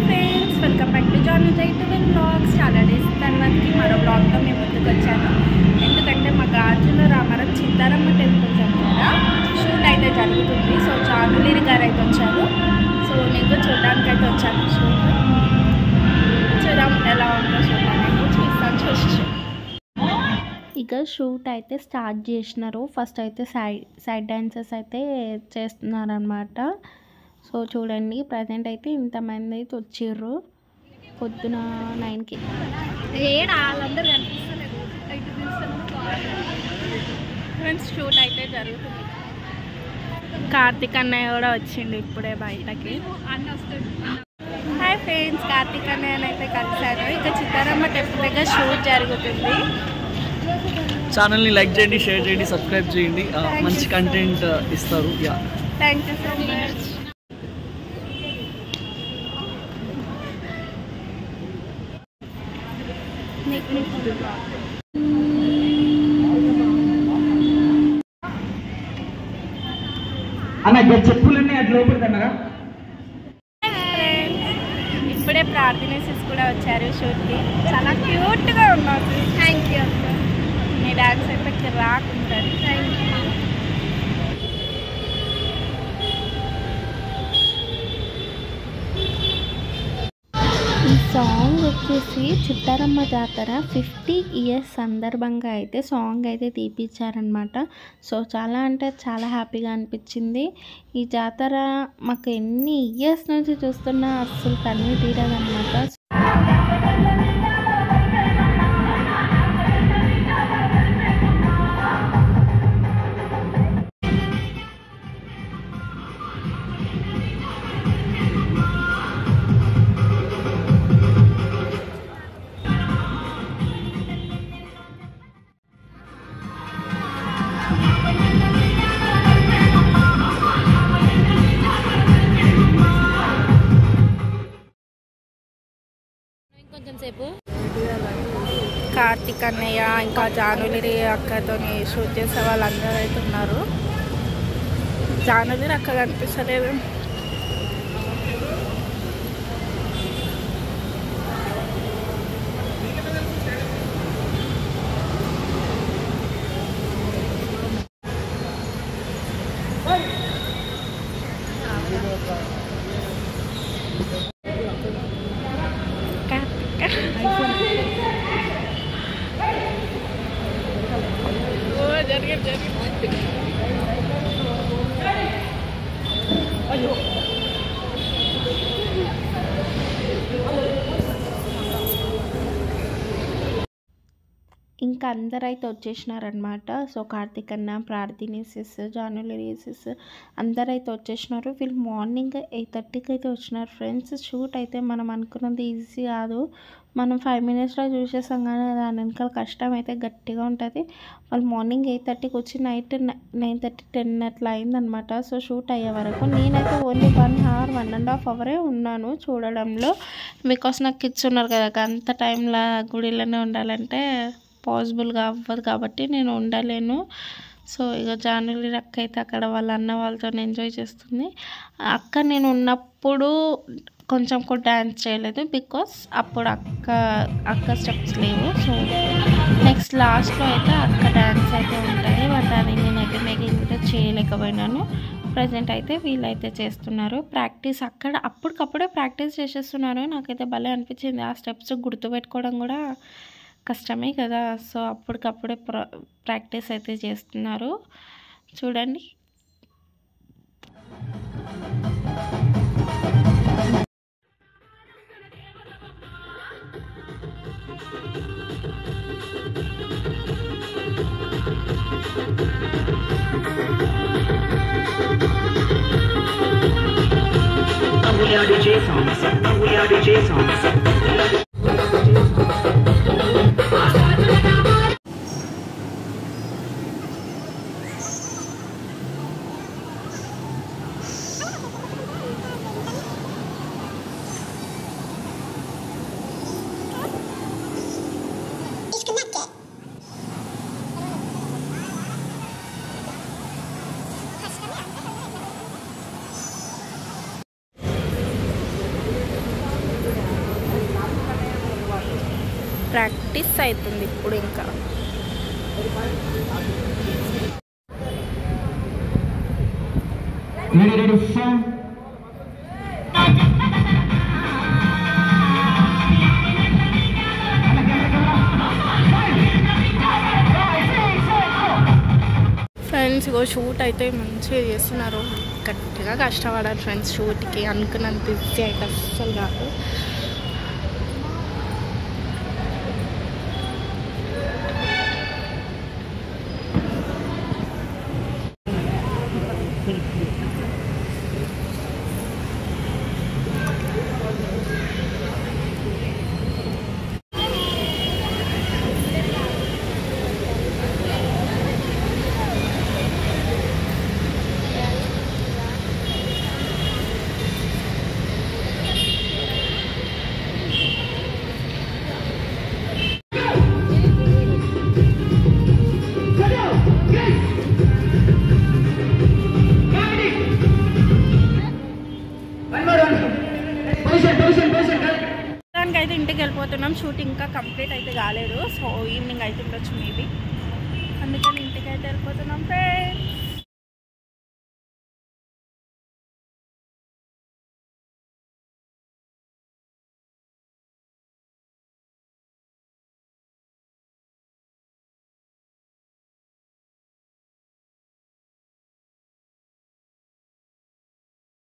Friends, welcome back to Janu జైట్వెల్ vlogs. చాలా days తర్వాతకి మరో వ్లాగ్తో మేము ముందుకు వచ్చాను. ఎందుకంటే మా గాజుల రామారం చిత్తారమ్మ టెంపుల్ దగ్గర షూట్ అయితే జరుగుతుంది. సో చానులీరి గారు అయితే వచ్చారు. సో నేను చూడడానికి అయితే వచ్చాను. షూట్ చూద్దాం ఎలా ఉందో చూడడానికి చూస్తాను. చూసి ఇక షూట్ అయితే స్టార్ట్ చేసినారు. ఫస్ట్ అయితే సైడ్ డాన్సెస్ అయితే చేస్తున్నారనమాట. సో చూడండి, ప్రజెంట్ అయితే ఇంతమంది అయితే వచ్చిర్రు. పొద్దున 9కి వాళ్ళందరూ కనిపిస్తలేదు. ఫ్రెండ్స్, షూట్ అయితే జరుగుతుంది. కార్తిక్ అన్నయ్య కూడా వచ్చిండు ఇప్పుడే బయటకి. హాయ్ ఫ్రెండ్స్, కార్తిక్ అన్నయ్యని అయితే కలిశాను. ఇక చిత్తారమ్మ టెంపుల్ దగ్గర షూట్ జరుగుతుంది. ఛానల్ని లైక్ చేయండి, షేర్ చేయండి, సబ్స్క్రైబ్ చేయండి. మంచి కంటెంట్ ఇస్తారు. Thank you so much. అన్న చెప్పులన్నీ అట్లా లోపలికన్నారా? ఇప్పుడే ప్రార్థనేసెస్ కూడా వచ్చారు షూట్కి. చాలా క్యూట్గా ఉన్నారు. Thank you. మీ డాన్స్ అయితే రాకుంటుంది. Thank you. ఈ సాంగ్ వచ్చేసి చిత్తారమ్మ జాతర 50 ఇయర్స్ సందర్భంగా అయితే సాంగ్ అయితే తీపిచ్చారనమాట. సో చాలా అంటే చాలా హ్యాపీగా అనిపించింది. ఈ జాతర మాకు ఎన్ని ఇయర్స్ నుంచి చూస్తున్నా అస్సలు కన్నీ తీరదనమాట. కార్తిక్ అన్నయ్య ఇంకా జానులీరి అక్కతో షూట్ చేసే వాళ్ళందరూ అయితే ఉన్నారు. జానులీరి అక్క కనిపిస్తలేదు. ఇంకా అందరైతే వచ్చేసినారనమాట. సో కార్తిక్ అన్న, ప్రార్థనేసెస్, జానులీరిసెస్ అందరైతే వచ్చేసినారు. వీళ్ళు మార్నింగ్ 8:30కి అయితే వచ్చినారు. ఫ్రెండ్స్, షూట్ అయితే మనం అనుకున్నది ఈజీ కాదు. మనం 5 మినిట్స్లో చూసేసాం, కానీ దాని వెనకాల కష్టం అయితే గట్టిగా ఉంటుంది. వాళ్ళు మార్నింగ్ 8:30కి వచ్చి నైట్ 9:30, 10 అట్లా అయిందనమాట. సో షూట్ అయ్యే వరకు నేనైతే ఓన్లీ 1 అవర్ 1.5 అవరే ఉన్నాను చూడడంలో. బికాస్ నాకు కిడ్స్ ఉన్నారు కదా, అంత టైంలో గుడిలోనే ఉండాలంటే పాసిబుల్గా అవ్వదు కాబట్టి నేను ఉండలేను. సో ఇక జానులీరి అక్క అయితే అక్కడ వాళ్ళ అన్న వాళ్ళతో ఎంజాయ్ చేస్తుంది. అక్క నేను ఉన్నప్పుడు కొంచెం కూడా డ్యాన్స్ చేయలేదు, బికాస్ అప్పుడు అక్క స్టెప్స్ లేవు. సో నెక్స్ట్ లాస్ట్లో అయితే అక్క డ్యాన్స్ అయితే ఉంటుంది. బట్ అది నేనైతే మిగిలిన చేయలేకపోయినాను. ప్రజెంట్ అయితే వీళ్ళైతే చేస్తున్నారు ప్రాక్టీస్. అప్పటికప్పుడే ప్రాక్టీస్ చేసేస్తున్నారు. నాకైతే భలే అనిపించింది. ఆ స్టెప్స్ గుర్తుపెట్టుకోవడం కూడా కష్టమే కదా. సో అప్పటికప్పుడే ప్రాక్టీస్ అయితే చేస్తున్నారు. చూడండి. ప్రాక్టీస్ అవుతుంది ఇప్పుడు ఇంకా. ఫ్రెండ్స్ ఇగో షూట్ అయితే మంచిగా చేస్తున్నారు. గట్టిగా కష్టపడారు ఫ్రెండ్స్ షూట్కి. అనుకున్నంత ఈజీ అయితే అస్సలు కాదు. అయితే ఇంటికి వెళ్ళిపోతున్నాం. షూటింగ్ ఇంకా కంప్లీట్ అయితే కాలేదు. సో ఈవినింగ్ అయితే ఉండొచ్చు మేబీ. అందుకని ఇంటికి అయితే వెళ్ళిపోతున్నాం ఫ్రెండ్స్.